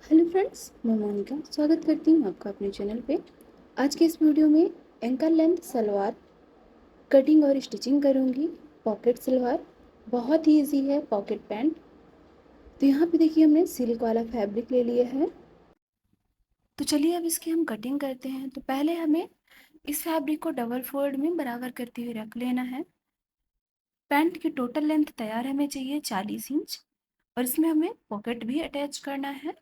Hello friends, मैं मोनिका स्वागत करती हूँ आपका अपने चैनल पे। आज के इस वीडियो में एंकल लेंथ सलवार कटिंग और स्टिचिंग करूँगी। पॉकेट सलवार बहुत ही इजी है, पॉकेट पैंट। तो यहाँ पे देखिए हमने सिल्क वाला फैब्रिक ले लिया है। तो चलिए अब इसकी हम कटिंग करते हैं। तो पहले हमें इस फैब्रिक को डबल फोल्ड में बराबर करते हुए रख लेना है। पैंट की टोटल लेंथ तैयार हमें चाहिए 40 इंच और इसमें हमें पॉकेट भी अटैच करना है।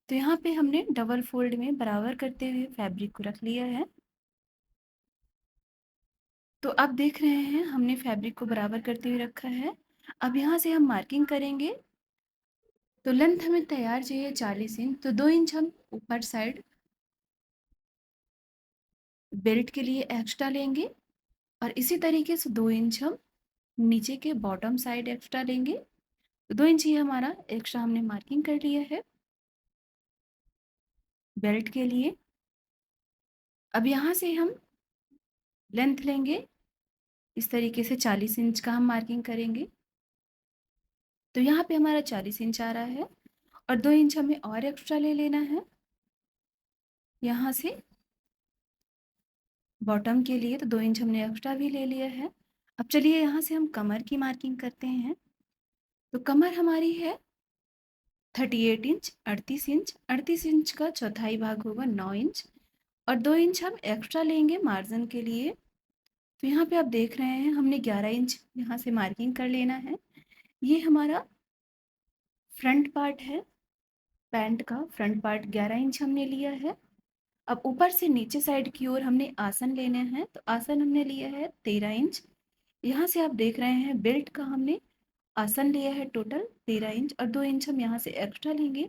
तो यहाँ पे हमने डबल फोल्ड में बराबर करते हुए फैब्रिक को रख लिया है। तो अब देख रहे हैं हमने फैब्रिक को बराबर करते हुए रखा है। अब यहाँ से हम मार्किंग करेंगे। तो लेंथ हमें तैयार चाहिए 40 इंच, तो 2 इंच हम ऊपर साइड बेल्ट के लिए एक्स्ट्रा लेंगे और इसी तरीके से 2 इंच हम नीचे के बॉटम साइड एक्स्ट्रा लेंगे। तो 2 इंच ही हमारा एक्स्ट्रा हमने मार्किंग कर लिया है बेल्ट के लिए। अब यहाँ से हम लेंथ लेंगे, इस तरीके से 40 इंच का हम मार्किंग करेंगे। तो यहाँ पे हमारा 40 इंच आ रहा है और 2 इंच हमें और एक्स्ट्रा ले लेना है यहाँ से बॉटम के लिए। तो 2 इंच हमने एक्स्ट्रा भी ले लिया है। अब चलिए यहाँ से हम कमर की मार्किंग करते हैं। तो कमर हमारी है 38 इंच, 38 इंच। 38 इंच का चौथाई भाग होगा 9 इंच और 2 इंच हम एक्स्ट्रा लेंगे मार्जिन के लिए। तो यहाँ पे आप देख रहे हैं हमने 11 इंच यहाँ से मार्किंग कर लेना है। ये हमारा फ्रंट पार्ट है, पैंट का फ्रंट पार्ट 11 इंच हमने लिया है। अब ऊपर से नीचे साइड की ओर हमने आसन लेने हैं। तो आसन हमने लिया है 13 इंच। यहाँ से आप देख रहे हैं बेल्ट का हमने आसन लिया है टोटल 13 इंच और 2 इंच हम यहाँ से एक्स्ट्रा लेंगे।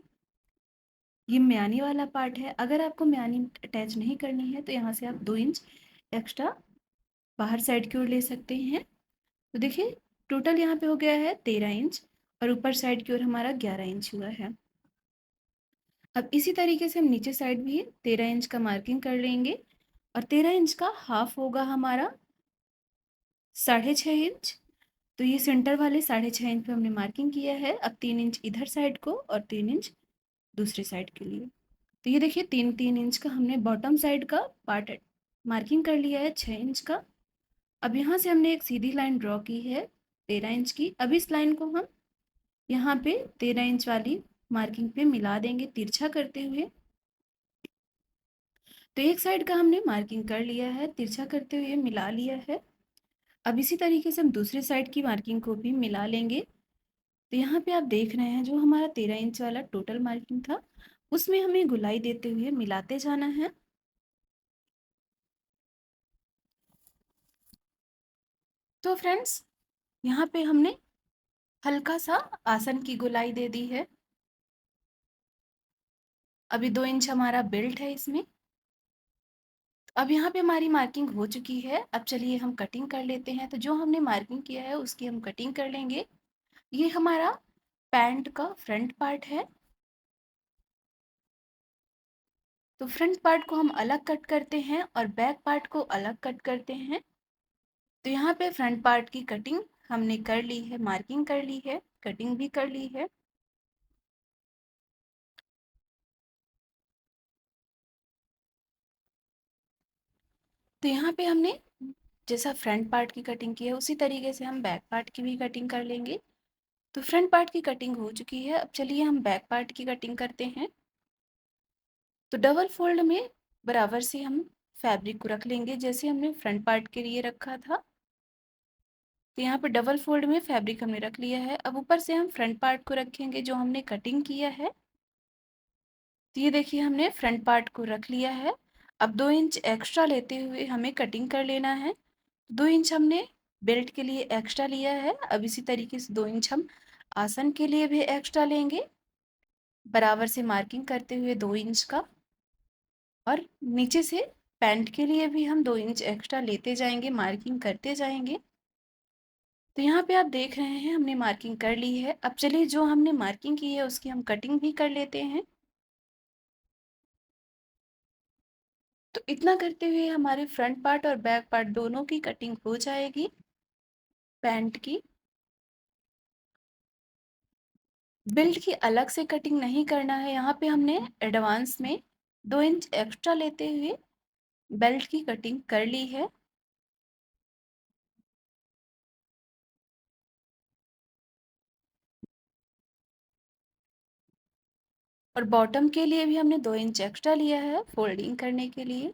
ये म्यानी वाला पार्ट है। अगर आपको म्यानी अटैच नहीं करनी है तो यहाँ से आप 2 इंच एक्स्ट्रा बाहर साइड की ओर ले सकते हैं। तो देखिए टोटल यहाँ पे हो गया है 13 इंच और ऊपर साइड की ओर हमारा 11 इंच हुआ है। अब इसी तरीके से हम नीचे साइड भी 13 इंच का मार्किंग कर लेंगे और 13 इंच का हाफ होगा हमारा 6.5 इंच। तो ये सेंटर वाले 6.5 इंच पे हमने मार्किंग किया है। अब 3 इंच इधर साइड को और 3 इंच दूसरी साइड के लिए। तो ये देखिए 3-3 इंच का हमने बॉटम साइड का पार्ट मार्किंग कर लिया है 6 इंच का। अब यहाँ से हमने एक सीधी लाइन ड्रॉ की है 13 इंच की। अब इस लाइन को हम यहाँ पे 13 इंच वाली मार्किंग पे मिला देंगे तिरछा करते हुए। तो एक साइड का हमने मार्किंग कर लिया है, तिरछा करते हुए मिला लिया है। अब इसी तरीके से हम दूसरे साइड की मार्किंग को भी मिला लेंगे। तो यहाँ पे आप देख रहे हैं जो हमारा 13 इंच वाला टोटल मार्किंग था उसमें हमें गुलाई देते हुए मिलाते जाना है। तो फ्रेंड्स यहाँ पे हमने हल्का सा आसन की गुलाई दे दी है। अभी 2 इंच हमारा बेल्ट है इसमें। अब यहाँ पे हमारी मार्किंग हो चुकी है। अब चलिए हम कटिंग कर लेते हैं। तो जो हमने मार्किंग किया है उसकी हम कटिंग कर लेंगे। ये हमारा पैंट का फ्रंट पार्ट है। तो फ्रंट पार्ट को हम अलग कट करते हैं और बैक पार्ट को अलग कट करते हैं। तो यहाँ पे फ्रंट पार्ट की कटिंग हमने कर ली है, मार्किंग कर ली है, कटिंग भी कर ली है। तो यहाँ पे हमने जैसा फ्रंट पार्ट की कटिंग की है उसी तरीके से हम बैक पार्ट की भी कटिंग कर लेंगे। तो फ्रंट पार्ट की कटिंग हो चुकी है। अब चलिए हम बैक पार्ट की कटिंग करते हैं। तो डबल फोल्ड में बराबर से हम फैब्रिक को रख लेंगे जैसे हमने फ्रंट पार्ट के लिए रखा था। तो यहाँ पे डबल फोल्ड में फैब्रिक हमने रख लिया है। अब ऊपर से हम फ्रंट पार्ट को रखेंगे जो हमने कटिंग किया है। तो ये देखिए हमने फ्रंट पार्ट को रख लिया है। अब 2 इंच एक्स्ट्रा लेते हुए हमें कटिंग कर लेना है। 2 इंच हमने बेल्ट के लिए एक्स्ट्रा लिया है। अब इसी तरीके से 2 इंच हम आसन के लिए भी एक्स्ट्रा लेंगे बराबर से मार्किंग करते हुए 2 इंच का। और नीचे से पैंट के लिए भी हम 2 इंच एक्स्ट्रा लेते जाएंगे, मार्किंग करते जाएंगे। तो यहाँ पे आप देख रहे हैं हमने मार्किंग कर ली है। अब चलिए जो हमने मार्किंग की है उसकी हम कटिंग भी कर लेते हैं। तो इतना करते हुए हमारे फ्रंट पार्ट और बैक पार्ट दोनों की कटिंग हो जाएगी पैंट की। बेल्ट की अलग से कटिंग नहीं करना है, यहाँ पे हमने एडवांस में 2 इंच एक्स्ट्रा लेते हुए बेल्ट की कटिंग कर ली है। और बॉटम के लिए भी हमने 2 इंच एक्स्ट्रा लिया है फोल्डिंग करने के लिए।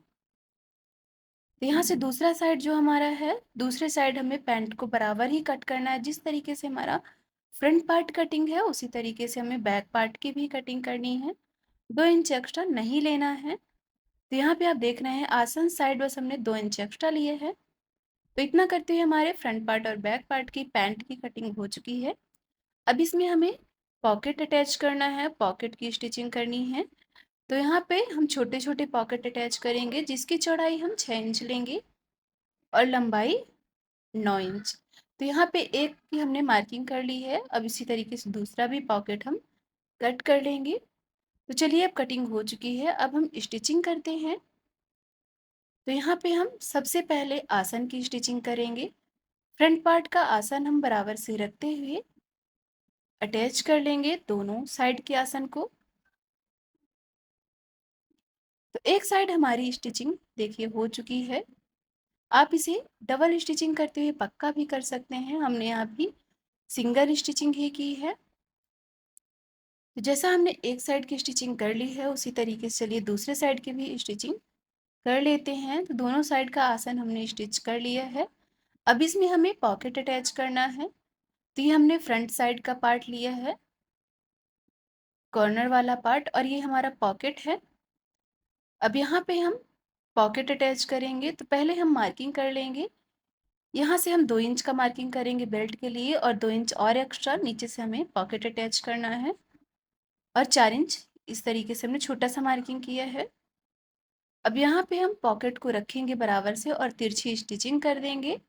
तो यहाँ से दूसरा साइड जो हमारा है, दूसरे साइड हमें पैंट को बराबर ही कट करना है। जिस तरीके से हमारा फ्रंट पार्ट कटिंग है, उसी तरीके से हमें बैक पार्ट की भी कटिंग करनी है। 2 इंच एक्स्ट्रा नहीं लेना है। तो यहाँ पे आप देख रहे हैं आसन साइड बस हमने 2 इंच एक्स्ट्रा लिए हैं। तो इतना करते हुए हमारे फ्रंट पार्ट और बैक पार्ट की पैंट की कटिंग हो चुकी है। अब इसमें हमें पॉकेट अटैच करना है, पॉकेट की स्टिचिंग करनी है। तो यहाँ पे हम छोटे छोटे पॉकेट अटैच करेंगे, जिसकी चौड़ाई हम 6 इंच लेंगे और लंबाई 9 इंच। तो यहाँ पे एक की हमने मार्किंग कर ली है। अब इसी तरीके से दूसरा भी पॉकेट हम कट कर लेंगे। तो चलिए अब कटिंग हो चुकी है, अब हम स्टिचिंग करते हैं। तो यहाँ पे हम सबसे पहले आसन की स्टिचिंग करेंगे। फ्रंट पार्ट का आसन हम बराबर से रखते हुए अटैच कर लेंगे दोनों साइड के आसन को। तो एक साइड हमारी स्टिचिंग देखिए हो चुकी है। आप इसे डबल स्टिचिंग करते हुए पक्का भी कर सकते हैं, हमने यहाँ भी सिंगल स्टिचिंग ही की है। तो जैसा हमने एक साइड की स्टिचिंग कर ली है, उसी तरीके से चलिए दूसरे साइड की भी स्टिचिंग कर लेते हैं। तो दोनों साइड का आसन हमने स्टिच कर लिया है। अब इसमें हमें पॉकेट अटैच करना है। तो ये हमने फ्रंट साइड का पार्ट लिया है, कॉर्नर वाला पार्ट, और ये हमारा पॉकेट है। अब यहाँ पे हम पॉकेट अटैच करेंगे। तो पहले हम मार्किंग कर लेंगे। यहाँ से हम 2 इंच का मार्किंग करेंगे बेल्ट के लिए, और 2 इंच और एक्स्ट्रा नीचे से हमें पॉकेट अटैच करना है। और 4 इंच इस तरीके से हमने छोटा सा मार्किंग किया है। अब यहाँ पे हम पॉकेट को रखेंगे बराबर से और तिरछी स्टिचिंग कर देंगे।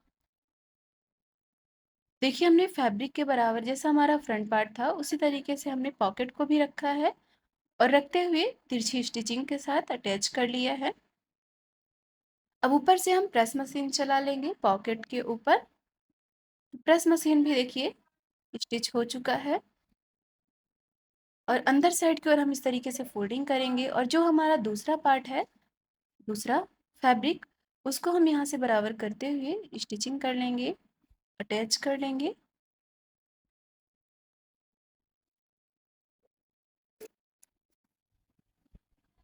देखिए हमने फैब्रिक के बराबर जैसा हमारा फ्रंट पार्ट था, उसी तरीके से हमने पॉकेट को भी रखा है और रखते हुए तिरछी स्टिचिंग के साथ अटैच कर लिया है। अब ऊपर से हम प्रेस मशीन चला लेंगे पॉकेट के ऊपर। प्रेस मशीन भी देखिए स्टिच हो चुका है। और अंदर साइड की ओर हम इस तरीके से फोल्डिंग करेंगे, और जो हमारा दूसरा पार्ट है, दूसरा फैब्रिक, उसको हम यहाँ से बराबर करते हुए स्टिचिंग कर लेंगे, अटैच कर लेंगे।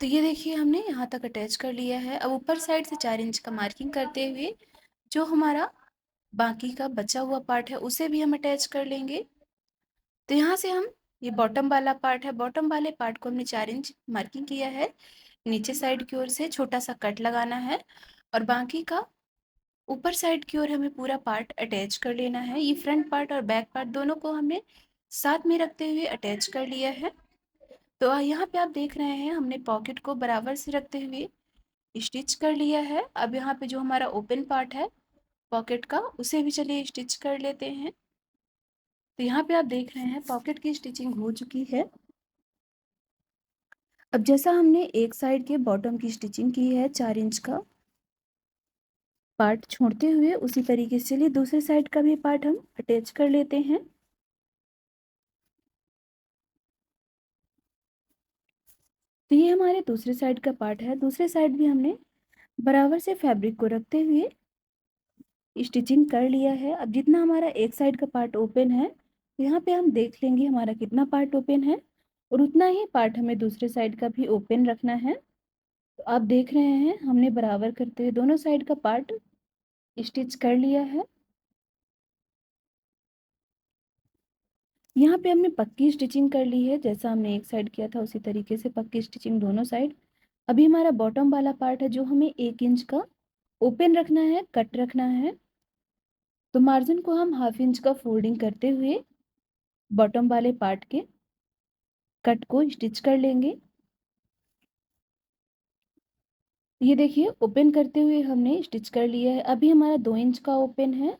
तो ये देखिए हमने यहाँ तक अटैच कर लिया है। अब ऊपर साइड से 4 इंच का मार्किंग करते हुए जो हमारा बाकी का बचा हुआ पार्ट है, उसे भी हम अटैच कर लेंगे। तो यहाँ से हम ये बॉटम वाला पार्ट है, बॉटम वाले पार्ट को हमने 4 इंच मार्किंग किया है। नीचे साइड की ओर से छोटा सा कट लगाना है, और बाकी का ऊपर साइड की ओर हमें पूरा पार्ट अटैच कर लेना है। ये फ्रंट पार्ट और बैक पार्ट दोनों को हमने साथ में रखते हुए अटैच कर लिया है। तो यहाँ पे आप देख रहे हैं हमने पॉकेट को बराबर से रखते हुए स्टिच कर लिया है। अब यहाँ पे जो हमारा ओपन पार्ट है पॉकेट का, उसे भी चलिए स्टिच कर लेते हैं। तो यहाँ पे आप देख रहे हैं पॉकेट की स्टिचिंग हो चुकी है। अब जैसा हमने एक साइड के बॉटम की स्टिचिंग की है 4 इंच का पार्ट छोड़ते हुए, उसी तरीके से चलिए दूसरे साइड का भी पार्ट हम अटैच कर लेते हैं। तो ये हमारे दूसरे साइड का पार्ट है। दूसरे साइड भी हमने बराबर से फैब्रिक को रखते हुए स्टिचिंग कर लिया है। अब जितना हमारा एक साइड का पार्ट ओपन है, तो यहाँ पे हम देख लेंगे हमारा कितना पार्ट ओपन है, और उतना ही पार्ट हमें दूसरे साइड का भी ओपन रखना है। तो आप देख रहे हैं हमने बराबर करते हुए दोनों साइड का पार्ट स्टिच कर लिया है। यहाँ पे हमने पक्की स्टिचिंग कर ली है, जैसा हमने एक साइड किया था उसी तरीके से पक्की स्टिचिंग दोनों साइड। अभी हमारा बॉटम वाला पार्ट है जो हमें 1 इंच का ओपन रखना है, कट रखना है। तो मार्जिन को हम हाफ इंच का फोल्डिंग करते हुए बॉटम वाले पार्ट के कट को स्टिच कर लेंगे। ये देखिए ओपन करते हुए हमने स्टिच कर लिया है। अभी हमारा 2 इंच का ओपन है,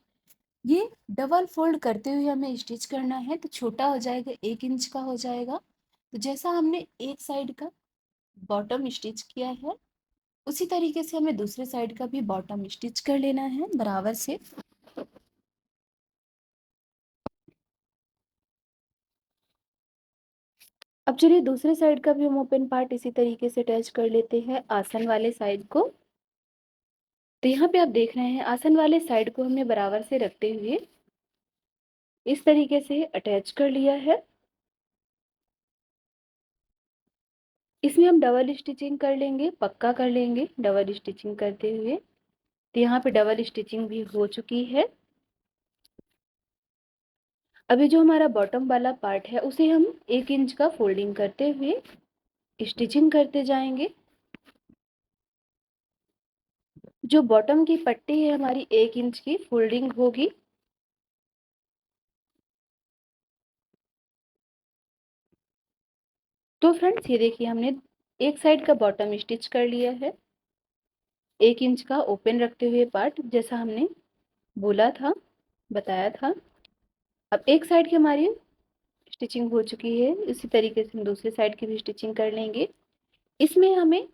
ये डबल फोल्ड करते हुए हमें स्टिच करना है। तो छोटा हो जाएगा, 1 इंच का हो जाएगा। तो जैसा हमने एक साइड का बॉटम स्टिच किया है, उसी तरीके से हमें दूसरे साइड का भी बॉटम स्टिच कर लेना है बराबर से। चलिए दूसरे साइड का भी हम ओपन पार्ट इसी तरीके से अटैच कर लेते हैं आसन वाले साइड को। तो यहाँ पे आप देख रहे हैं आसन वाले साइड को हमने बराबर से रखते हुए इस तरीके से अटैच कर लिया है। इसमें हम डबल स्टिचिंग कर लेंगे, पक्का कर लेंगे डबल स्टिचिंग करते हुए। तो यहाँ पे डबल स्टिचिंग भी हो चुकी है। अभी जो हमारा बॉटम वाला पार्ट है उसे हम 1 इंच का फोल्डिंग करते हुए स्टिचिंग करते जाएंगे। जो बॉटम की पट्टी है हमारी 1 इंच की फोल्डिंग होगी। तो फ्रेंड्स ये देखिए हमने एक साइड का बॉटम स्टिच कर लिया है, 1 इंच का ओपन रखते हुए पार्ट जैसा हमने बोला था, बताया था। अब एक साइड की हमारी स्टिचिंग हो चुकी है, इसी तरीके से हम दूसरी साइड की भी स्टिचिंग कर लेंगे। इसमें हमें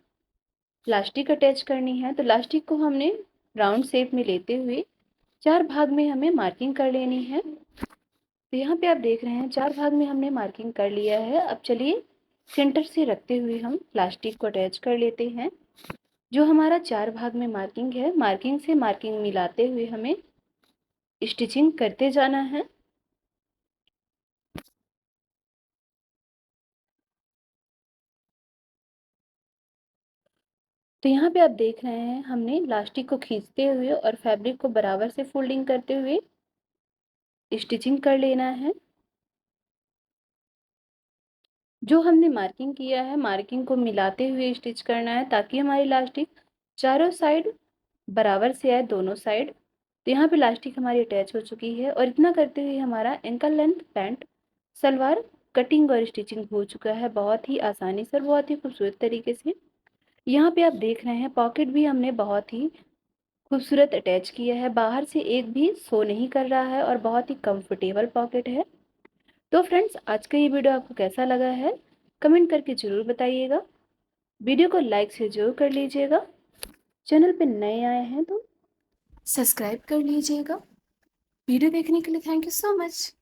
लास्टिक अटैच करनी है, तो लास्टिक को हमने राउंड शेप में लेते हुए 4 भाग में हमें मार्किंग कर लेनी है। तो यहाँ पे आप देख रहे हैं 4 भाग में हमने मार्किंग कर लिया है। अब चलिए सेंटर से रखते हुए हम प्लास्टिक को अटैच कर लेते हैं। जो हमारा 4 भाग में मार्किंग है, मार्किंग से मार्किंग मिलाते हुए हमें स्टिचिंग करते जाना है। तो यहाँ पे आप देख रहे हैं हमने लास्टिक को खींचते हुए और फैब्रिक को बराबर से फोल्डिंग करते हुए स्टिचिंग कर लेना है। जो हमने मार्किंग किया है, मार्किंग को मिलाते हुए स्टिच करना है ताकि हमारी लास्टिक चारों साइड बराबर से आए, दोनों साइड। तो यहाँ पे लास्टिक हमारी अटैच हो चुकी है और इतना करते हुए हमारा ankle length pant salwar cutting और स्टिचिंग हो चुका है बहुत ही आसानी से और बहुत ही खूबसूरत तरीके से। यहाँ पे आप देख रहे हैं पॉकेट भी हमने बहुत ही खूबसूरत अटैच किया है, बाहर से एक भी शो नहीं कर रहा है और बहुत ही कंफर्टेबल पॉकेट है। तो फ्रेंड्स आज का ये वीडियो आपको कैसा लगा है कमेंट करके ज़रूर बताइएगा। वीडियो को लाइक से ज़रूर कर लीजिएगा। चैनल पे नए आए हैं तो सब्सक्राइब कर लीजिएगा। वीडियो देखने के लिए थैंक यू सो मच।